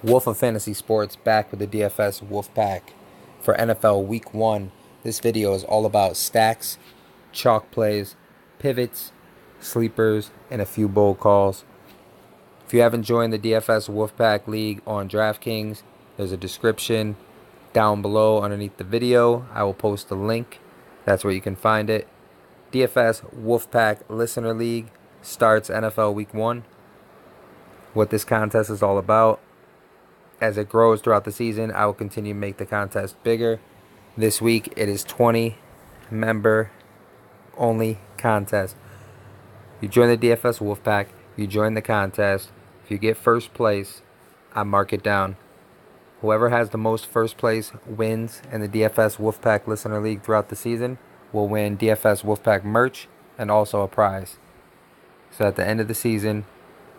Wolf of Fantasy Sports back with the DFS Wolfpack for NFL Week 1. This video is all about stacks, chalk plays, pivots, sleepers, and a few bold calls. If you haven't joined the DFS Wolfpack League on DraftKings, there's a description down below underneath the video. I will post the link. That's where you can find it. DFS Wolfpack Listener League starts NFL Week 1. What this contest is all about. As it grows throughout the season, I will continue to make the contest bigger. This week, it is 20 member only contest. You join the DFS Wolfpack, you join the contest. If you get first place, I mark it down. Whoever has the most first place wins in the DFS Wolfpack Listener League throughout the season will win DFS Wolfpack merch and also a prize. So at the end of the season,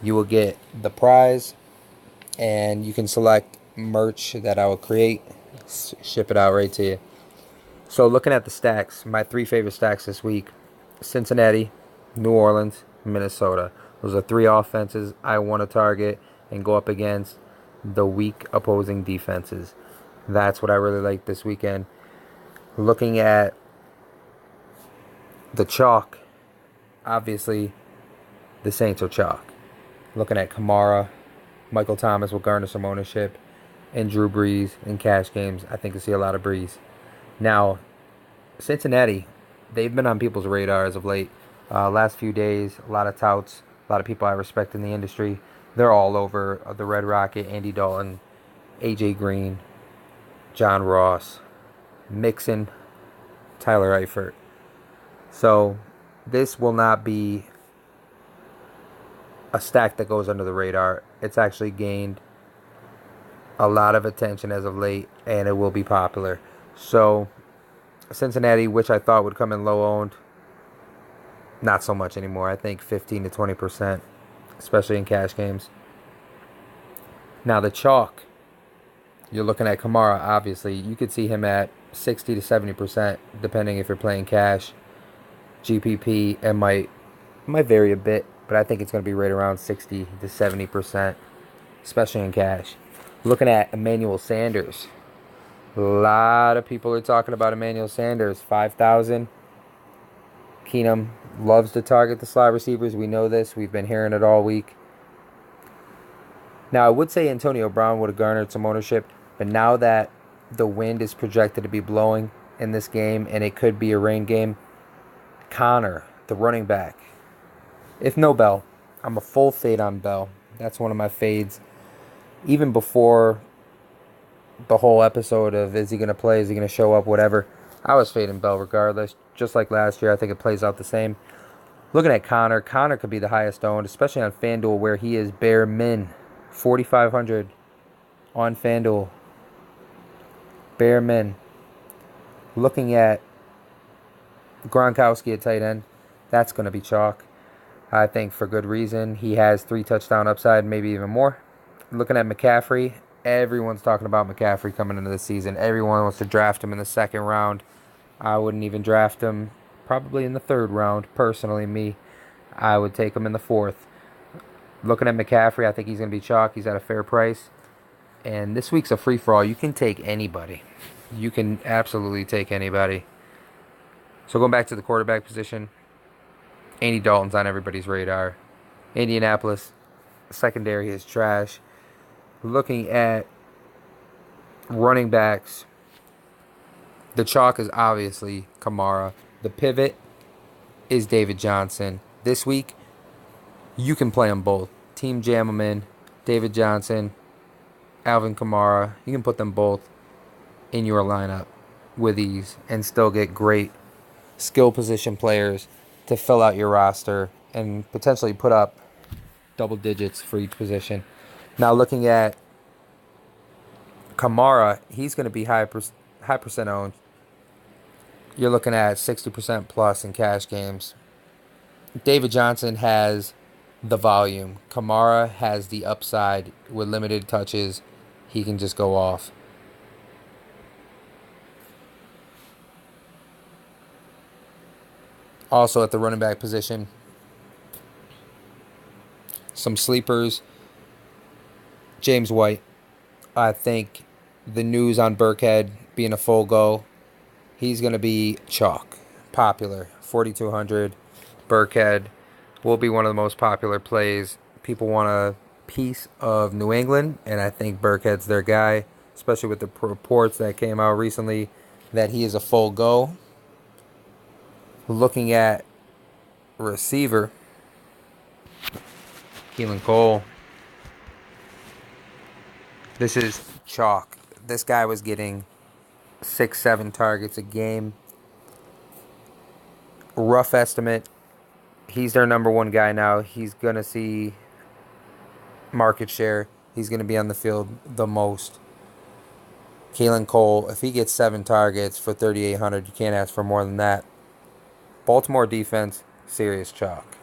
you will get the prize, and you can select merch that I will create, ship it out right to you. So looking at the stacks, my 3 favorite stacks this week: Cincinnati, New Orleans, Minnesota. Those are 3 offenses I want to target and go up against the weak opposing defenses. That's what I really like this weekend. Looking at the chalk, obviously the Saints are chalk. Looking at Kamara, Michael Thomas will garner some ownership, and Drew Brees in cash games. I think you'll see a lot of Brees. Now, Cincinnati, they've been on people's radar as of late. Last few days, a lot of touts, a lot of people I respect in the industry. They're all over the Red Rocket, Andy Dalton, A.J. Green, John Ross, Mixon, Tyler Eifert. So this will not be a stack that goes under the radar. It's actually gained a lot of attention as of late, and it will be popular. So Cincinnati, which I thought would come in low owned, not so much anymore. I think 15 to 20%, especially in cash games. Now the chalk, you're looking at Kamara. Obviously, you could see him at 60 to 70%, depending if you're playing cash. GPP, it might vary a bit, but I think it's going to be right around 60 to 70%, especially in cash. Looking at Emmanuel Sanders. A lot of people are talking about Emmanuel Sanders. 5,000. Keenum loves to target the slot receivers. We know this. We've been hearing it all week. Now, I would say Antonio Brown would have garnered some ownership, but now that the wind is projected to be blowing in this game, and it could be a rain game, Connor, the running back, if no Bell, I'm a full fade on Bell. That's one of my fades. Even before the whole episode of is he going to play, is he going to show up, whatever, I was fading Bell regardless. Just like last year, I think it plays out the same. Looking at Connor could be the highest owned, especially on FanDuel, where he is bare min. 4,500 on FanDuel. Bare min. Looking at Gronkowski at tight end, that's going to be chalk. I think for good reason. He has 3 touchdown upside, maybe even more. Looking at McCaffrey, everyone's talking about McCaffrey coming into the season. Everyone wants to draft him in the 2nd round. I wouldn't even draft him probably in the 3rd round. Personally, me, I would take him in the 4th. Looking at McCaffrey, I think he's going to be chalk. He's at a fair price. And this week's a free-for-all. You can take anybody. You can absolutely take anybody. So going back to the quarterback position, Andy Dalton's on everybody's radar. Indianapolis secondary is trash. Looking at running backs, the chalk is obviously Kamara. The pivot is David Johnson. This week, you can play them both. Team jam them in. David Johnson, Alvin Kamara. You can put them both in your lineup with ease and still get great skill position players to fill out your roster and potentially put up double digits for each position. Now looking at Kamara, he's going to be high percent owned. You're looking at 60% plus in cash games. David Johnson has the volume. Kamara has the upside with limited touches. He can just go off. Also at the running back position, some sleepers. James White. I think the news on Burkhead being a full go, he's going to be chalk. Popular. 4,200. Burkhead will be one of the most popular plays. People want a piece of New England, and I think Burkhead's their guy, especially with the reports that came out recently that he is a full go. Looking at receiver, Keelan Cole. This is chalk. This guy was getting 6, 7 targets a game. Rough estimate. He's their number one guy now. He's going to see market share. He's going to be on the field the most. Keelan Cole, if he gets 7 targets for 3,800, you can't ask for more than that. Baltimore defense, serious chalk.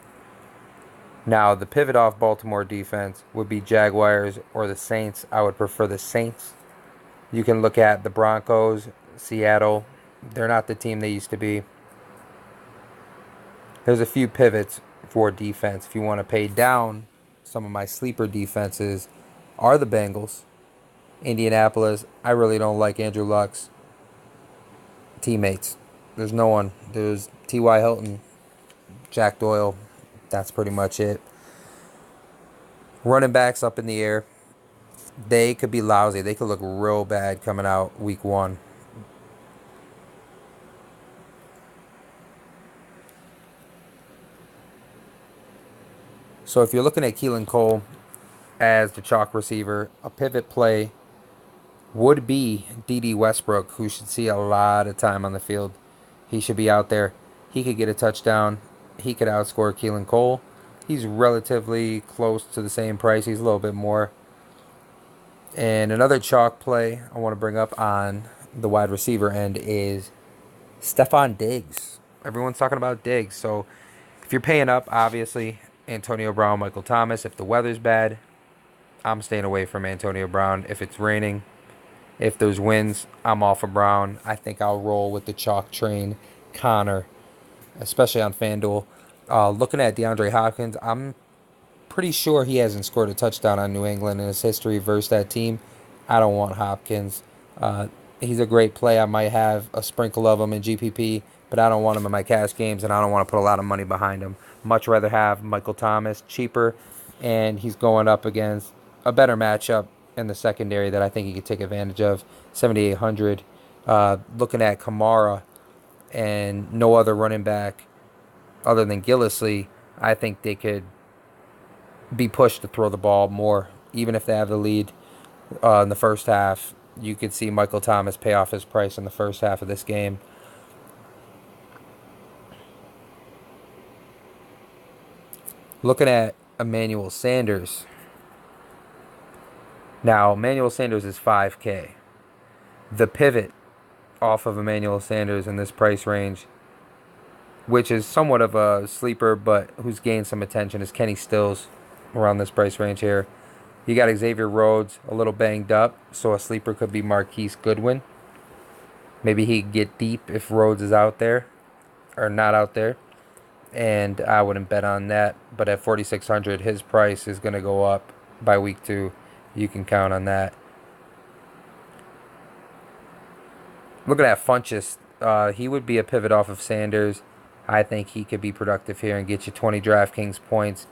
Now, the pivot off Baltimore defense would be Jaguars or the Saints. I would prefer the Saints. You can look at the Broncos, Seattle. They're not the team they used to be. There's a few pivots for defense. If you want to pay down, some of my sleeper defenses are the Bengals, Indianapolis. I really don't like Andrew Luck's teammates. There's no one. There's T.Y. Hilton, Jack Doyle. That's pretty much it. Running backs up in the air. They could be lousy. They could look real bad coming out week 1. So if you're looking at Keelan Cole as the chalk receiver, a pivot play would be D.D. Westbrook, who should see a lot of time on the field. He should be out there. He could get a touchdown. He could outscore Keelan Cole. He's relatively close to the same price. He's a little bit more. And another chalk play I want to bring up on the wide receiver end is Stephon Diggs. Everyone's talking about Diggs. So if you're paying up, obviously, Antonio Brown, Michael Thomas. If the weather's bad, I'm staying away from Antonio Brown. If it's raining, if there's winds, I'm off of Brown. I think I'll roll with the chalk train, Connor, especially on FanDuel. Looking at DeAndre Hopkins, I'm pretty sure he hasn't scored a touchdown on New England in his history versus that team. I don't want Hopkins. He's a great play. I might have a sprinkle of him in GPP, but I don't want him in my cash games, and I don't want to put a lot of money behind him. Much rather have Michael Thomas, cheaper, and he's going up against a better matchup in the secondary that I think he could take advantage of. 7,800. Looking at Kamara and no other running back other than Gillislee, I think they could be pushed to throw the ball more. Even if they have the lead in the first half, you could see Michael Thomas pay off his price in the first half of this game. Looking at Emmanuel Sanders. Now, Emmanuel Sanders is 5K. The pivot off of Emmanuel Sanders in this price range, which is somewhat of a sleeper, but who's gained some attention, is Kenny Stills around this price range here. You got Xavier Rhodes a little banged up, so a sleeper could be Marquise Goodwin. Maybe he could get deep if Rhodes is out there or not out there, and I wouldn't bet on that. But at 4,600, his price is going to go up by week 2. You can count on that. Looking at Funchess, he would be a pivot off of Sanders. I think he could be productive here and get you 20 DraftKings points.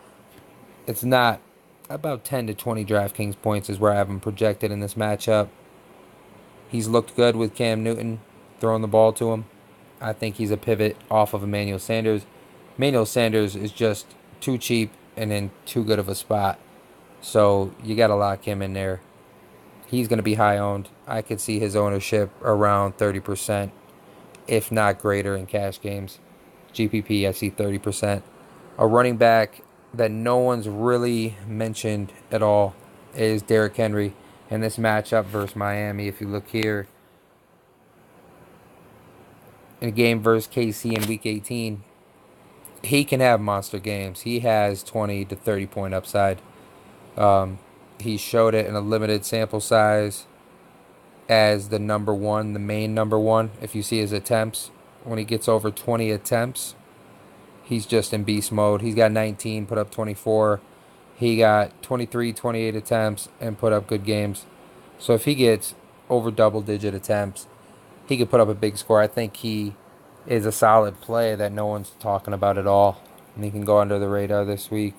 It's not about 10 to 20 DraftKings points is where I have him projected in this matchup. He's looked good with Cam Newton throwing the ball to him. I think he's a pivot off of Emmanuel Sanders. Emmanuel Sanders is just too cheap and in too good of a spot. So you got to lock him in there. He's going to be high owned. I could see his ownership around 30%, if not greater in cash games. GPP, I see 30%. A running back that no one's really mentioned at all is Derrick Henry. In this matchup versus Miami, if you look here, in a game versus KC in Week 18, he can have monster games. He has 20 to 30 point upside. He showed it in a limited sample size as the number one, the main number one. If you see his attempts, when he gets over 20 attempts, He's just in beast mode. He's got 19, put up 24. He got 23, 28 attempts and put up good games. So if he gets over double-digit attempts, he could put up a big score. I think he is a solid play that no one's talking about at all. And he can go under the radar this week,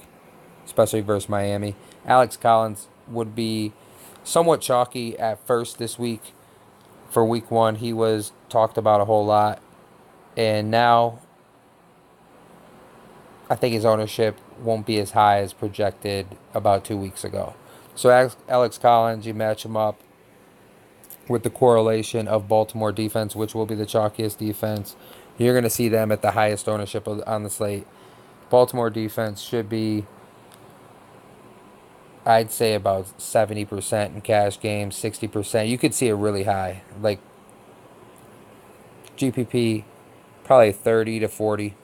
especially versus Miami. Alex Collins would be somewhat chalky at first this week. For week 1, he was talked about a whole lot. And now I think his ownership won't be as high as projected about 2 weeks ago. So Alex Collins, you match him up with the correlation of Baltimore defense, which will be the chalkiest defense. You're going to see them at the highest ownership on the slate. Baltimore defense should be, I'd say, about 70% in cash games, 60%. You could see it really high. Like GPP, probably 30 to 40.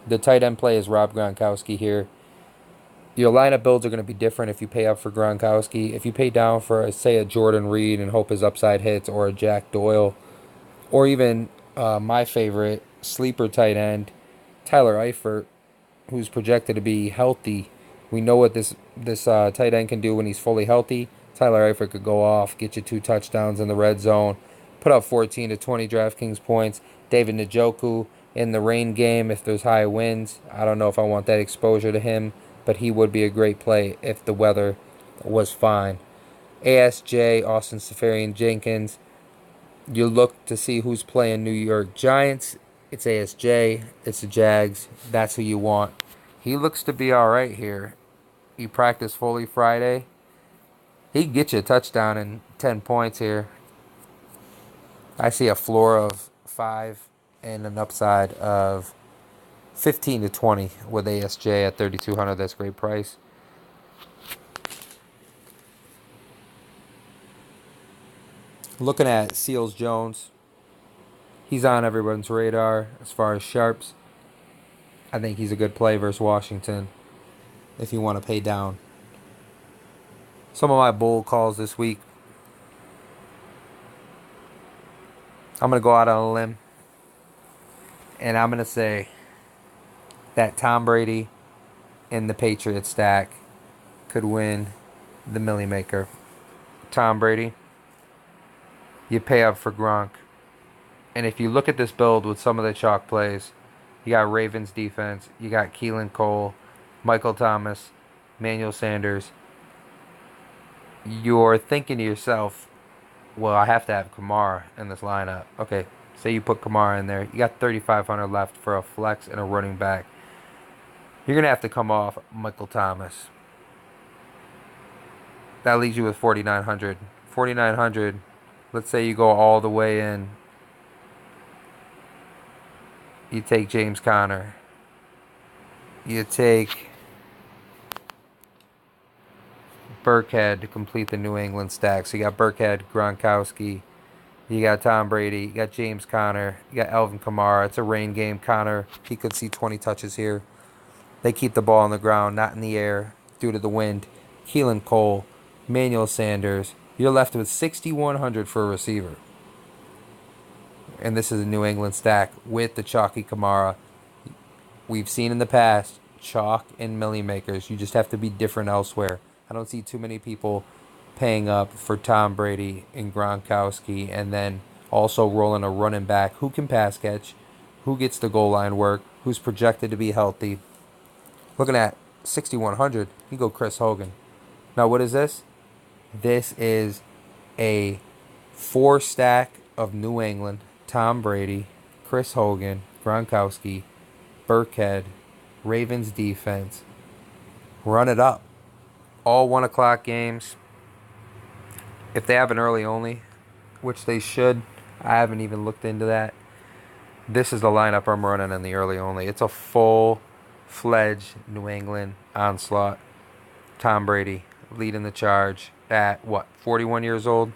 The tight end play is Rob Gronkowski here. Your lineup builds are going to be different if you pay up for Gronkowski. If you pay down for, say, a Jordan Reed and hope his upside hits, or a Jack Doyle, or even my favorite sleeper tight end, Tyler Eifert, who's projected to be healthy. We know what this tight end can do when he's fully healthy. Tyler Eifert could go off, get you 2 touchdowns in the red zone, put up 14 to 20 DraftKings points. David Njoku in the rain game if there's high winds. I don't know if I want that exposure to him, but he would be a great play if the weather was fine. ASJ, Austin Seferian Jenkins. You look to see who's playing New York Giants. It's ASJ. It's the Jags. That's who you want. He looks to be all right here. He practiced fully Friday. He can get you a touchdown and 10 points here. I see a floor of 5 and an upside of 15 to 20 with ASJ at 3,200. That's a great price. Looking at Seals Jones, he's on everyone's radar as far as sharps. I think he's a good play versus Washington if you want to pay down. Some of my bold calls this week. I'm going to go out on a limb, and I'm going to say that Tom Brady in the Patriots stack could win the Millie Maker. Tom Brady, you pay up for Gronk. And if you look at this build with some of the chalk plays, you got Ravens defense, you got Keelan Cole, Michael Thomas, Emmanuel Sanders. You're thinking to yourself, well, I have to have Kamara in this lineup. Okay, say you put Kamara in there. You got 3,500 left for a flex and a running back. You're going to have to come off Michael Thomas. That leaves you with 4,900. 4,900, let's say you go all the way in. You take James Conner. You take Burkhead to complete the New England stack. So you got Burkhead, Gronkowski. You got Tom Brady. You got James Conner. You got Alvin Kamara. It's a rain game. Conner, he could see 20 touches here. They keep the ball on the ground, not in the air due to the wind. Keelan Cole, Emmanuel Sanders. You're left with 6,100 for a receiver. And this is a New England stack with the chalky Kamara. We've seen in the past chalk and millie makers. You just have to be different elsewhere. I don't see too many people paying up for Tom Brady and Gronkowski and then also rolling a running back who can pass catch, who gets the goal line work, who's projected to be healthy. Looking at 6,100, you go Chris Hogan. Now what is this? This is a 4-stack of New England, Tom Brady, Chris Hogan, Gronkowski, Burkhead, Ravens defense. Run it up. All 1 o'clock games. If they have an early only, which they should, I haven't even looked into that. This is the lineup I'm running in the early only. It's a full-fledged New England onslaught. Tom Brady leading the charge at, 41 years old?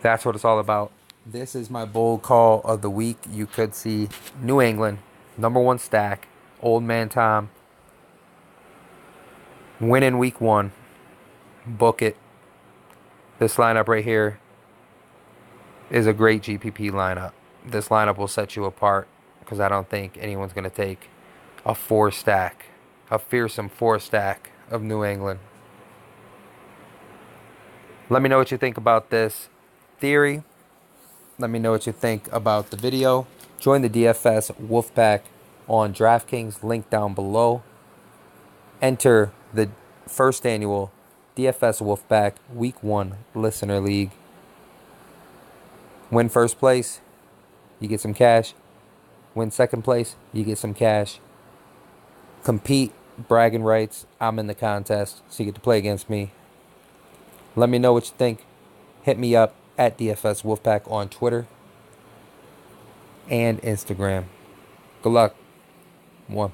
That's what it's all about. This is my bold call of the week. You could see New England, #1 stack, Old Man Tom, winning week 1. Book it. This lineup right here is a great GPP lineup. This lineup will set you apart. because I don't think anyone's going to take a 4-stack, a fearsome 4-stack of New England. Let me know what you think about this theory. Let me know what you think about the video. Join the DFS Wolfpack on DraftKings, link down below. Enter the first annual DFS Wolfpack Week 1 Listener League. Win first place, you get some cash. Win second place, you get some cash. Compete, bragging rights. I'm in the contest, so you get to play against me. Let me know what you think. Hit me up at DFS Wolfpack on Twitter and Instagram. Good luck. 1.